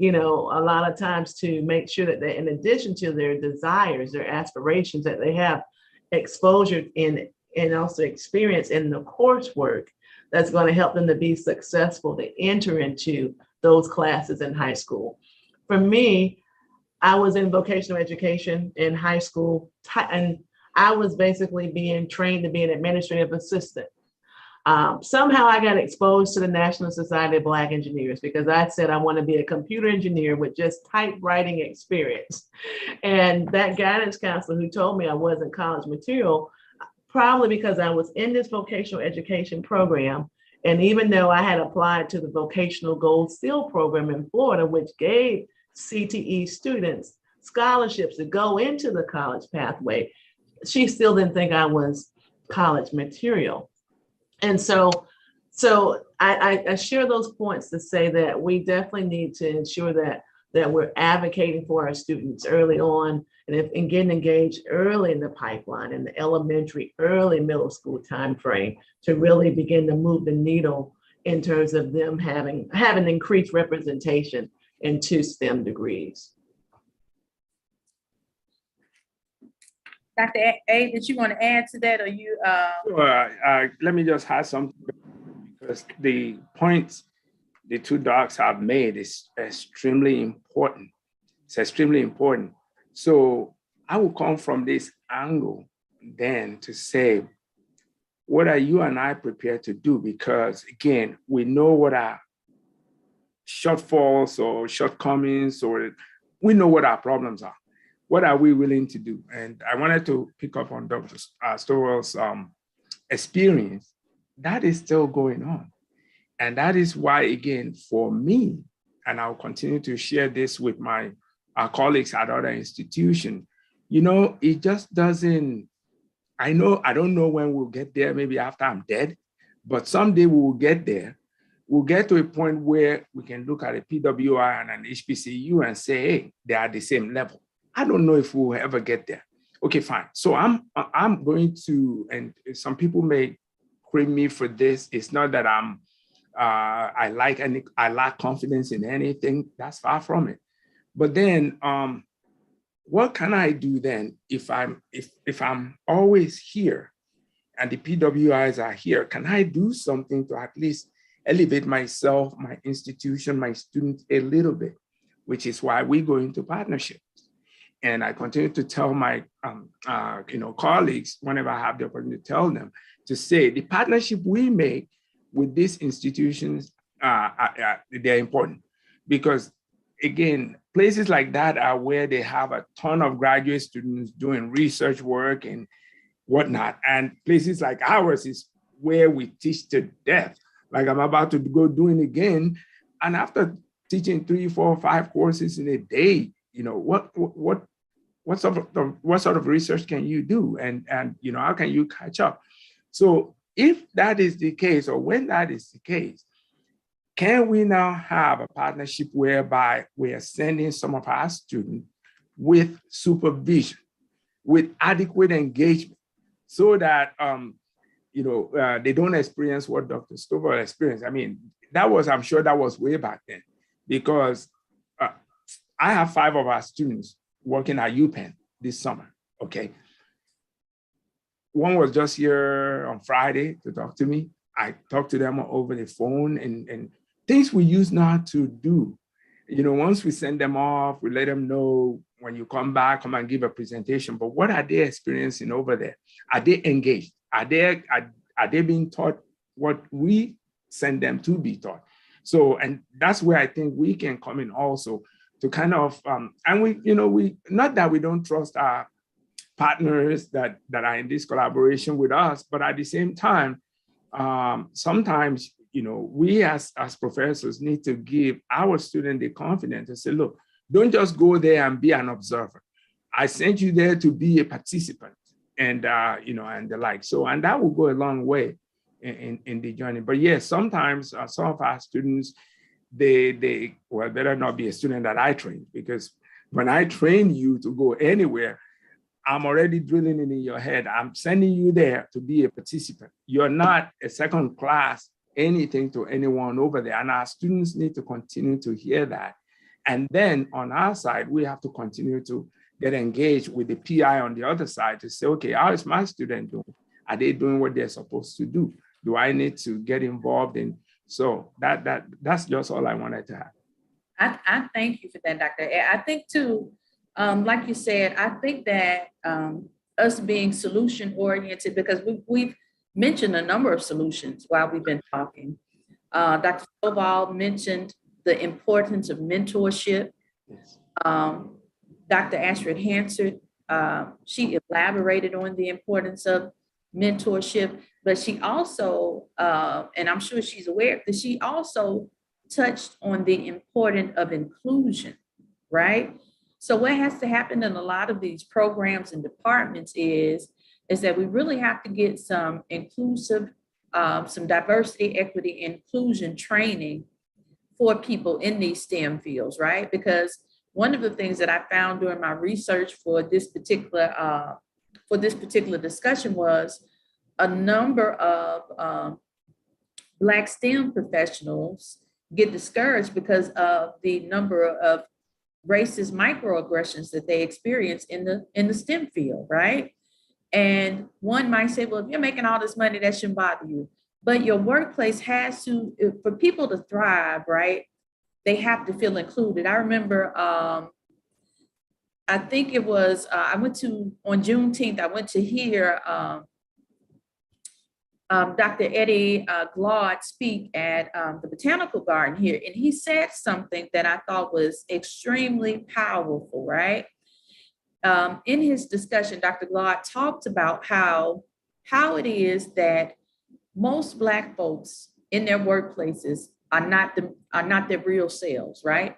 a lot of times, to make sure that they, in addition to their desires, their aspirations, that they have exposure in and also experience in the coursework that's going to help them to be successful to enter into those classes in high school. For me, I was in vocational education in high school, and I was basically being trained to be an administrative assistant. Somehow I got exposed to the National Society of Black Engineers because I said I want to be a computer engineer with just typewriting experience. And that guidance counselor who told me I wasn't college material, probably because I was in this vocational education program, and even though I had applied to the Vocational Gold Seal program in Florida, which gave CTE students scholarships to go into the college pathway, she still didn't think I was college material. And so I share those points to say that we definitely need to ensure that we're advocating for our students early on, and getting engaged early in the pipeline, in the elementary, early middle school timeframe, to really begin to move the needle in terms of them having increased representation in 2 STEM degrees. Dr. A, did you want to add to that, or you? Sure. Let me just add something, because the points the 2 docs have made is extremely important. It's extremely important. So I will come from this angle then to say, what are you and I prepared to do? Because again, we know what our shortfalls or shortcomings, or we know what our problems are. What are we willing to do? And I wanted to pick up on Dr. Stowell's experience. That is still going on. And that is why, again, for me, and I'll continue to share this with my colleagues at other institutions, it just doesn't, I don't know when we'll get there, maybe after I'm dead, but someday we will get there. We'll get to a point where we can look at a PWI and an HBCU and say, hey, they are the same level. I don't know if we'll ever get there. Okay, fine. So I'm going to, and some people may crave me for this. It's not that I lack confidence in anything. That's far from it. But then, what can I do then if I'm always here and the PWIs are here? Can I do something to at least elevate myself, my institution, my students a little bit? Which is why we go into partnerships. And I continue to tell my colleagues, whenever I have the opportunity to tell them, to say the partnership we make with these institutions, they're important, because again, places like that are where they have a ton of graduate students doing research work and whatnot. And places like ours is where we teach to death. Like I'm about to go doing again. And after teaching 3, 4, 5 courses in a day, what sort of research can you do? And how can you catch up? So if that is the case, or when that is the case, can we now have a partnership whereby we are sending some of our students with supervision, with adequate engagement, so that they don't experience what Dr. Stovall experienced? I mean, I'm sure that was way back then, because I have 5 of our students working at UPenn this summer, okay? One was just here on Friday to talk to me. I talked to them over the phone, and things we use now to do. Once we send them off, we let them know, when you come back, come and give a presentation. But what are they experiencing over there? Are they engaged? Are they being taught what we send them to be taught? So, and that's where I think we can come in also, to kind of, and we not that we don't trust our partners that are in this collaboration with us, but at the same time, sometimes, we as professors need to give our students the confidence to say, look, don't just go there and be an observer. I sent you there to be a participant, and and the like. So, and that will go a long way in the journey. But yes, sometimes some of our students, they better not be a student that I train, because when I train you to go anywhere, I'm already drilling it in your head. I'm sending you there to be a participant. You're not a second class anything to anyone over there. And our students need to continue to hear that. And then on our side, we have to continue to get engaged with the PI on the other side to say, okay, how is my student doing? Are they doing what they're supposed to do? Do I need to get involved in? So that's just all I wanted to have. I thank you for that, Dr. I think too, like you said, I think that us being solution oriented, because we've mentioned a number of solutions while we've been talking. Dr. Stovall mentioned the importance of mentorship. Yes. Dr. Ashford Hanson, she elaborated on the importance of mentorship, but she also, and I'm sure she's aware that she also touched on the importance of inclusion, right? So what has to happen in a lot of these programs and departments is that we really have to get some inclusive, some diversity, equity, inclusion training for people in these STEM fields, right? Because one of the things that I found during my research for this particular discussion was a number of Black STEM professionals get discouraged because of the number of racist microaggressions that they experience in the STEM field, right? And one might say, well, if you're making all this money, that shouldn't bother you. But your workplace has to, for people to thrive, right? They have to feel included. I remember, I think it was, on Juneteenth, I went to hear Dr. Eddie Glaude speak at the Botanical Garden here, and he said something that I thought was extremely powerful, right? In his discussion, Dr. Glaude talked about how it is that most Black folks in their workplaces are not their real selves, right?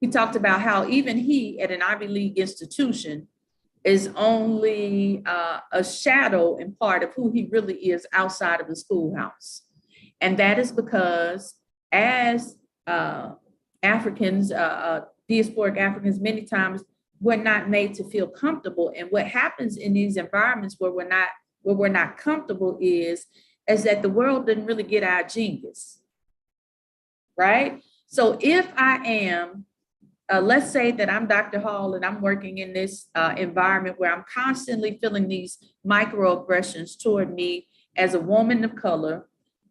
He talked about how even he at an Ivy League institution is only a shadow and part of who he really is outside of the schoolhouse. And that is because as Africans, diasporic Africans, many times we're not made to feel comfortable. And what happens in these environments where we're not comfortable is that the world didn't really get our genius, right? So if I am, let's say that I'm Dr. Hall and I'm working in this environment where I'm constantly feeling these microaggressions toward me as a woman of color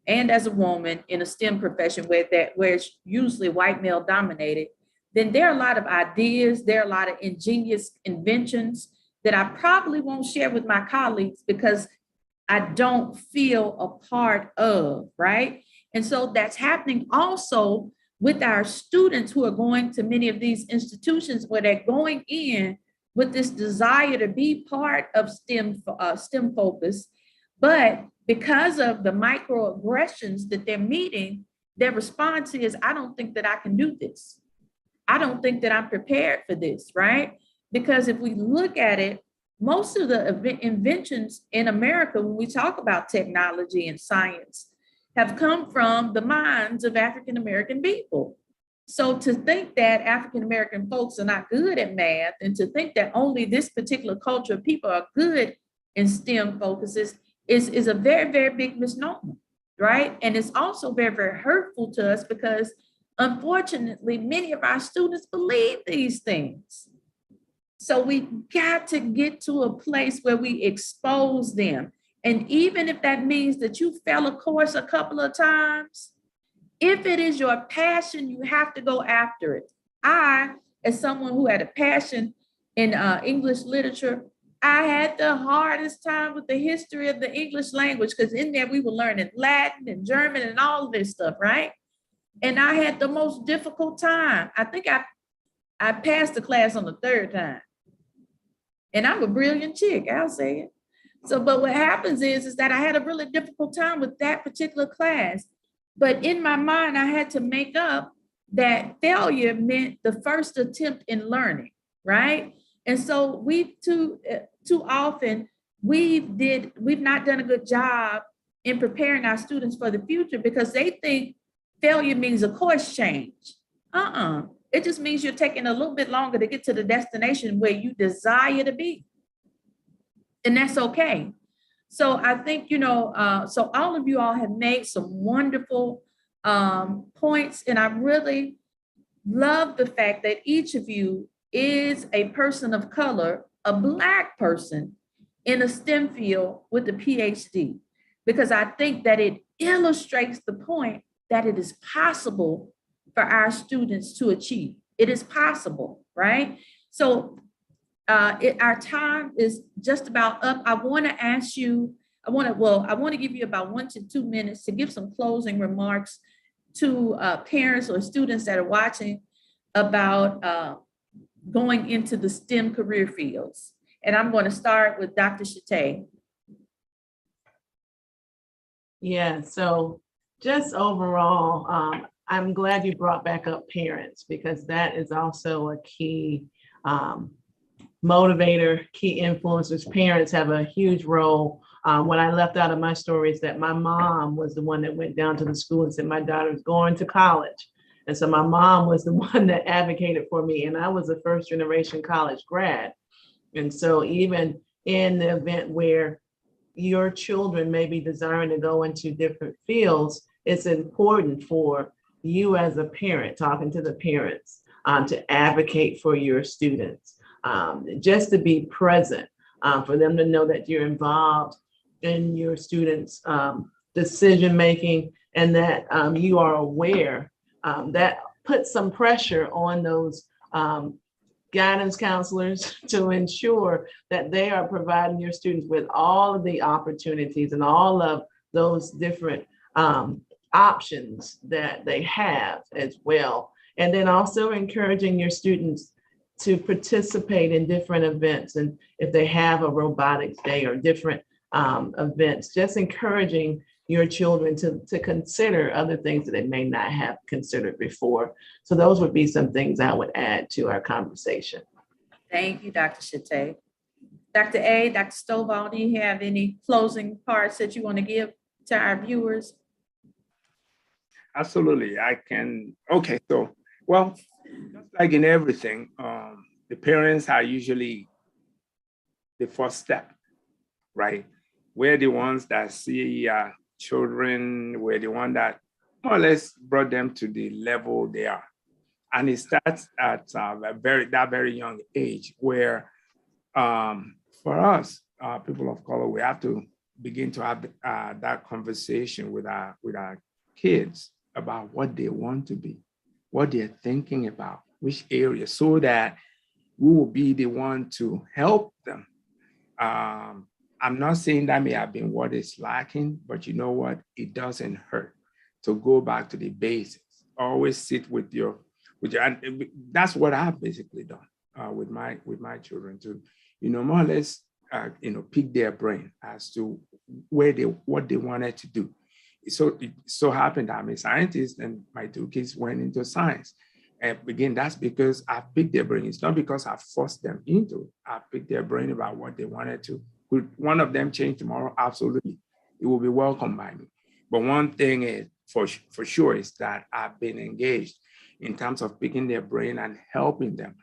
and as a woman in a STEM profession where it's usually white male dominated, then there are a lot of ideas, there are a lot of ingenious inventions that I probably won't share with my colleagues because I don't feel a part of, right? And so that's happening also with our students who are going to many of these institutions where they're going in with this desire to be part of STEM focus, but because of the microaggressions that they're meeting, their response is, I don't think that I can do this. I don't think that I'm prepared for this, right? Because if we look at it, most of the inventions in America, when we talk about technology and science, have come from the minds of African-American people. So to think that African-American folks are not good at math and to think that only this particular culture of people are good in STEM focuses is a very, very big misnomer, right? And it's also very, very hurtful to us because unfortunately, many of our students believe these things. So we got to get to a place where we expose them. And even if that means that you fell a course a couple of times, if it is your passion, you have to go after it. I, as someone who had a passion in English literature, I had the hardest time with the history of the English language because in there we were learning Latin and German and all of this stuff, right? And I had the most difficult time. I think I passed the class on the third time. And I'm a brilliant chick, I'll say it. So, but what happens is that I had a really difficult time with that particular class. But in my mind, I had to make up that failure meant the first attempt in learning, right? And so we too often, we've not done a good job in preparing our students for the future because they think failure means a course change. It just means you're taking a little bit longer to get to the destination where you desire to be. and that's okay. So I think, so all of you all have made some wonderful points, and I really love the fact that each of you is a person of color, a Black person in a STEM field with a PhD, because I think that it illustrates the point that it is possible for our students to achieve. It is possible, right? So our time is just about up. I want to ask you, I want to give you about 1 to 2 minutes to give some closing remarks to parents or students that are watching about going into the STEM career fields. And I'm going to start with Dr. Chateau. Yeah, so just overall, I'm glad you brought back up parents, because that is also a key motivator, key influencers. Parents have a huge role. What I left out of my story is that my mom was the one that went down to the school and said, my daughter's going to college. And so my mom was the one that advocated for me. And I was a first generation college grad. And so even in the event where your children may be desiring to go into different fields, it's important for you as a parent, talking to the parents, to advocate for your students, just to be present, for them to know that you're involved in your students' decision making, and that you are aware. That puts some pressure on those guidance counselors to ensure that they are providing your students with all of the opportunities and all of those different options that they have as well. And then also encouraging your students to participate in different events. And if they have a robotics day or different events, just encouraging your children to consider other things that they may not have considered before. So those would be some things I would add to our conversation. Thank you, Dr. Chateau. Dr. A, Dr. Stovall, do you have any closing parts that you want to give to our viewers? Absolutely, I can. Okay, so, well, just like in everything, the parents are usually the first step, right? We're the ones that see children, we're the one that more or less brought them to the level they are. And it starts at that very young age where for us, people of color, we have to begin to have that conversation with our kids about what they want to be, what they're thinking about, which area, so that we will be the one to help them. I'm not saying that may have been what is lacking, but you know what? It doesn't hurt to go back to the basics. Always sit with your, and that's what I've basically done with my children to, more or less, pick their brain as to what they wanted to do. So it so happened that I'm a scientist and my two kids went into science. And again, that's because I picked their brain. It's not because I forced them into it. I picked their brain about what they wanted to. Could one of them change tomorrow? Absolutely. It will be welcomed by me. But one thing is for sure is that I've been engaged in terms of picking their brain and helping them,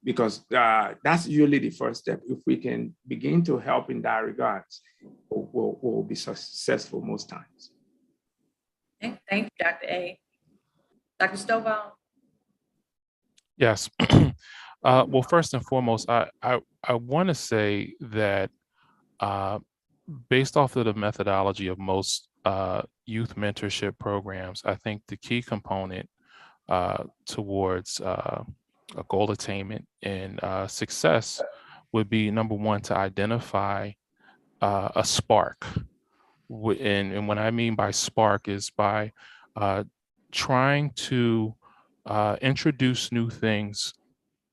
because that's usually the first step. If we can begin to help in that regards, we'll be successful most times. Thank you, Dr. A. Dr. Stovall. Yes. Well, first and foremost, I want to say that based off of the methodology of most youth mentorship programs, I think the key component towards a goal attainment and success would be, number one, to identify a spark. And what I mean by spark is by trying to introduce new things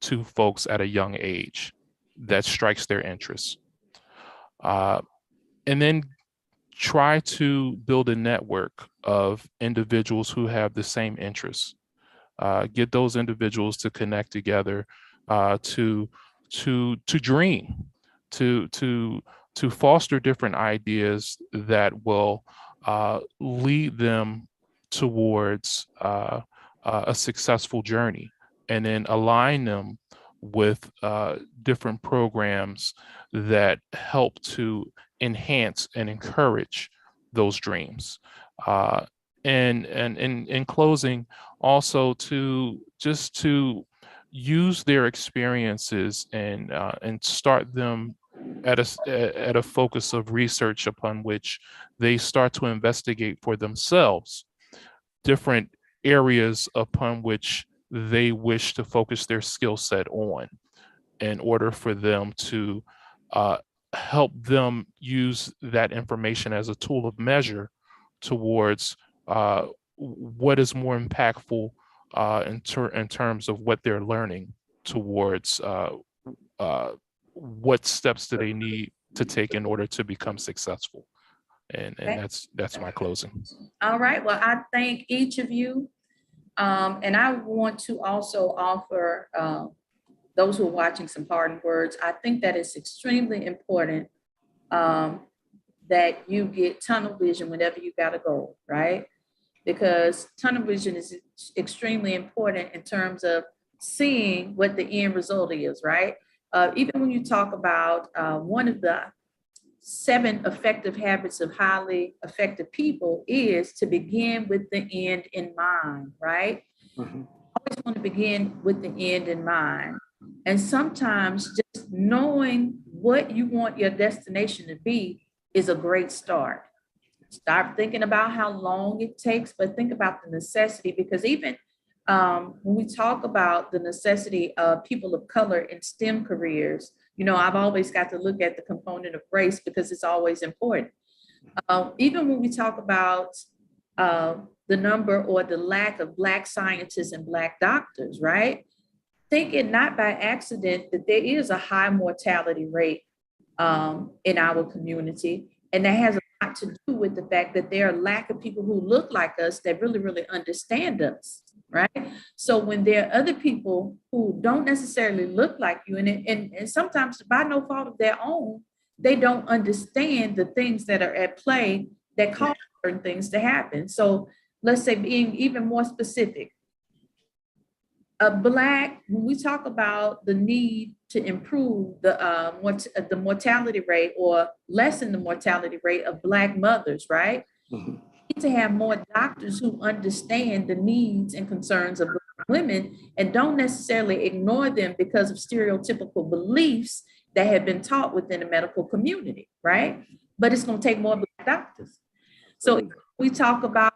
to folks at a young age that strikes their interest. And then try to build a network of individuals who have the same interests. Get those individuals to connect together, to dream, to foster different ideas that will lead them towards a successful journey, and then align them with different programs that help to enhance and encourage those dreams. And in closing, also to use their experiences and start them at a focus of research upon which they start to investigate for themselves different areas upon which they wish to focus their skill set on in order for them to help them use that information as a tool of measure towards what is more impactful in terms of what they're learning towards what steps do they need to take in order to become successful. And that's my closing. All right. Well, I thank each of you. And I want to also offer those who are watching some parting words. I think that it's extremely important that you get tunnel vision whenever you got a goal, right? Because tunnel vision is extremely important in terms of seeing what the end result is, right? Even when you talk about one of the 7 effective habits of highly effective people is to begin with the end in mind, right? Mm-hmm. Always want to begin with the end in mind. And sometimes just knowing what you want your destination to be is a great start. Start thinking about how long it takes, but think about the necessity, because even when we talk about the necessity of people of color in STEM careers, you know, I've always got to look at the component of race because it's always important. Even when we talk about the number or the lack of Black scientists and Black doctors, right? Think it not by accident that there is a high mortality rate in our community. And that has a lot to do with the fact that there are a lack of people who look like us that really, really understand us, right? So when there are other people who don't necessarily look like you, and sometimes by no fault of their own, they don't understand the things that are at play that cause certain things to happen. So let's say, being even more specific, when we talk about the need to improve the mortality rate or lessen the mortality rate of Black mothers, right? Mm-hmm. We need to have more doctors who understand the needs and concerns of Black women and don't necessarily ignore them because of stereotypical beliefs that have been taught within the medical community, right? But it's going to take more Black doctors. So we talk about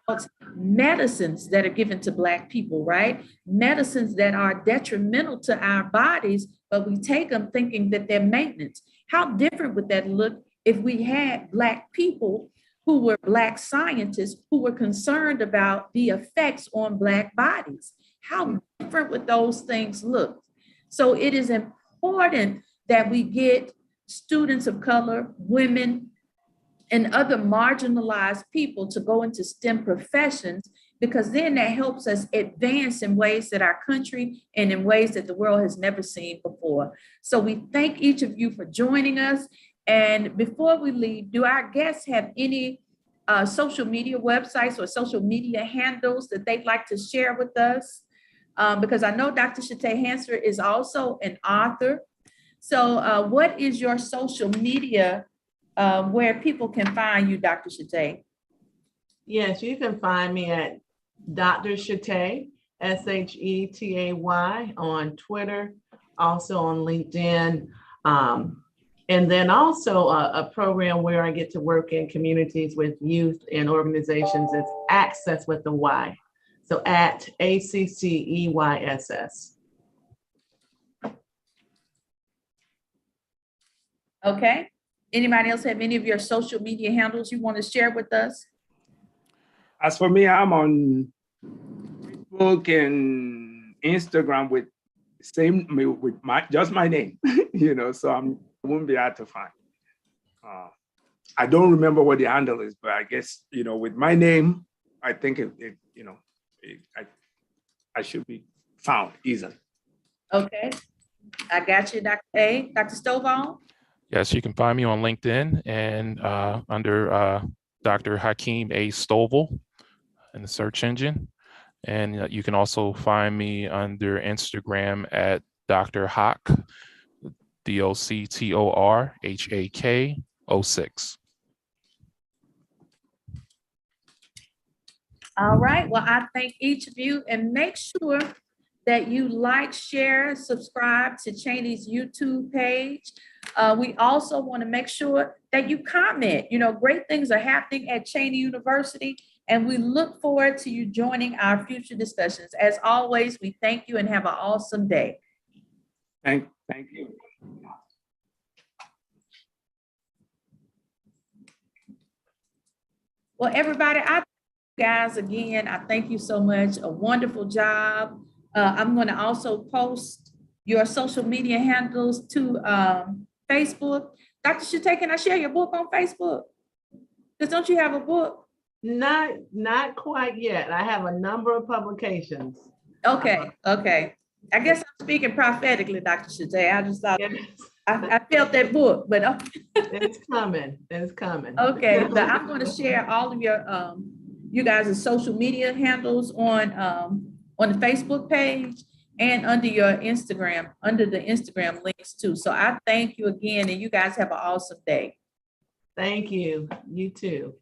medicines that are given to Black people, right? Medicines that are detrimental to our bodies, but we take them thinking that they're maintenance. How different would that look if we had Black people who were Black scientists who were concerned about the effects on Black bodies? How different would those things look? So it is important that we get students of color, women, and other marginalized people to go into STEM professions, because then that helps us advance in ways that our country and in ways that the world has never seen before. So we thank each of you for joining us. And before we leave, do our guests have any social media websites or social media handles that they'd like to share with us? Because I know Dr. Chateau Hansford is also an author. So what is your social media where people can find you, Dr. Chateau? Yes, you can find me at Dr. Chateau, Shetay, on Twitter, also on LinkedIn. And then also a program where I get to work in communities with youth and organizations is Access with the Y. So at ACCEYSS. Okay. Anybody else have any of your social media handles you want to share with us? As for me, I'm on Facebook and Instagram with just my name, you know, so I won't be hard to find. I don't remember what the handle is, but I guess, you know, with my name, I think I should be found easily. Okay. I got you, Dr. A. Dr. Stovall? Yes, you can find me on LinkedIn and under Dr. Hakeem A. Stovall in the search engine. And you can also find me under Instagram at Dr. Hock, DOCTORHAK 06. All right, well, I thank each of you, and make sure that you like, share, subscribe to Cheney's YouTube page. We also want to make sure that you comment. You know, great things are happening at Cheney University, and we look forward to you joining our future discussions. As always, we thank you and have an awesome day. Thank you. Well, everybody, guys, again, I thank you so much. A wonderful job. I'm going to also post your social media handles to Facebook. Dr. Chateau, can I share your book on Facebook? Because don't you have a book? Not quite yet. I have a number of publications. Okay. I guess I'm speaking prophetically, Dr. Chateau. I just thought, yes. I felt that book, but it's coming. It's coming. Okay, but I'm going to share all of your you guys' social media handles on the Facebook page and under your Instagram, under the Instagram links too. So I thank you again, and you guys have an awesome day. Thank you. You too.